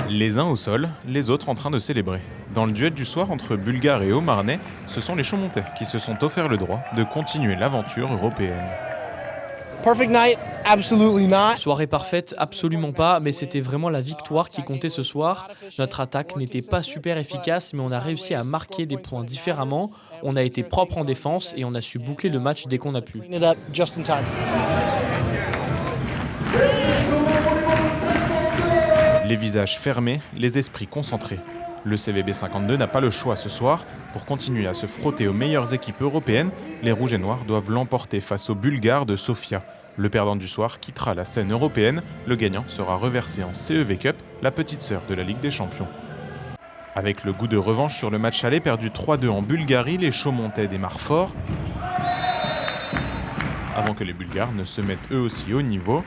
Les uns au sol, les autres en train de célébrer. Dans le duel du soir entre Bulgares et Haut-Marnais, ce sont les Chaumontais qui se sont offerts le droit de continuer l'aventure européenne. Perfect night? Absolutely not. Soirée parfaite, absolument pas, mais c'était vraiment la victoire qui comptait ce soir. Notre attaque n'était pas super efficace, mais on a réussi à marquer des points différemment. On a été propre en défense et on a su boucler le match dès qu'on a pu. Clean it up just in time. Les visages fermés, les esprits concentrés. Le CVB 52 n'a pas le choix ce soir. Pour continuer à se frotter aux meilleures équipes européennes, les Rouges et Noirs doivent l'emporter face aux Bulgares de Sofia. Le perdant du soir quittera la scène européenne. Le gagnant sera reversé en CEV Cup, la petite sœur de la Ligue des Champions. Avec le goût de revanche sur le match aller perdu 3-2 en Bulgarie, les Chaumontais démarrent fort. Avant que les Bulgares ne se mettent eux aussi au niveau.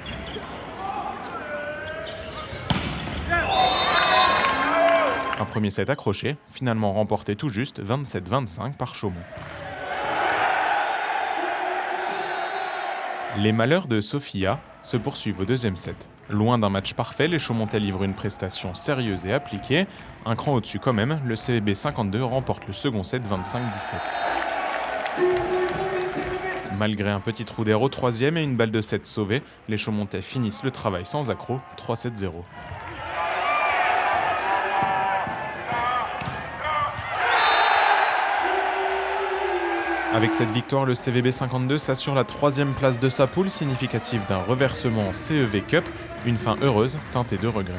Un premier set accroché, finalement remporté tout juste 27-25 par Chaumont. Les malheurs de Sofia se poursuivent au deuxième set. Loin d'un match parfait, les Chaumontais livrent une prestation sérieuse et appliquée. Un cran au-dessus quand même, le CVB 52 remporte le second set 25-17. Malgré un petit trou d'air au troisième et une balle de 7 sauvée, les Chaumontais finissent le travail sans accroc, 3-7-0. Avec cette victoire, le CVB 52 s'assure la troisième place de sa poule, significative d'un reversement en CEV Cup, une fin heureuse, teintée de regrets.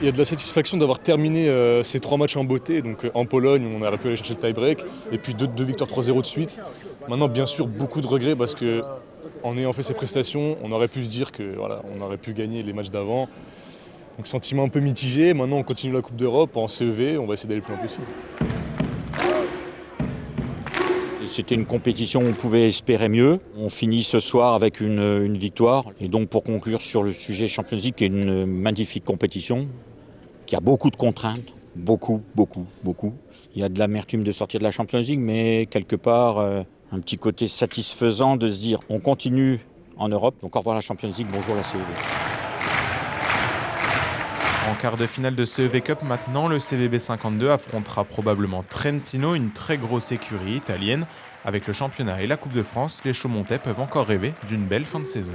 Il y a de la satisfaction d'avoir terminé ces 3 matchs en beauté. Donc en Pologne, on aurait pu aller chercher le tie-break, et puis deux victoires 3-0 de suite. Maintenant, bien sûr, beaucoup de regrets parce qu'en ayant fait ces prestations, on aurait pu se dire qu'on aurait pu gagner les matchs d'avant. Donc sentiment un peu mitigé. Maintenant, on continue la Coupe d'Europe en CEV, on va essayer d'aller le plus loin possible. C'était une compétition où on pouvait espérer mieux. On finit ce soir avec une victoire. Et donc pour conclure sur le sujet Champions League, qui est une magnifique compétition, qui a beaucoup de contraintes, beaucoup. Il y a de l'amertume de sortir de la Champions League, mais quelque part, un petit côté satisfaisant de se dire on continue en Europe. Donc au revoir la Champions League, bonjour la CEV. En quart de finale de CEV Cup maintenant, le CVB 52 affrontera probablement Trentino, une très grosse écurie italienne. Avec le championnat et la Coupe de France, les Chaumontais peuvent encore rêver d'une belle fin de saison.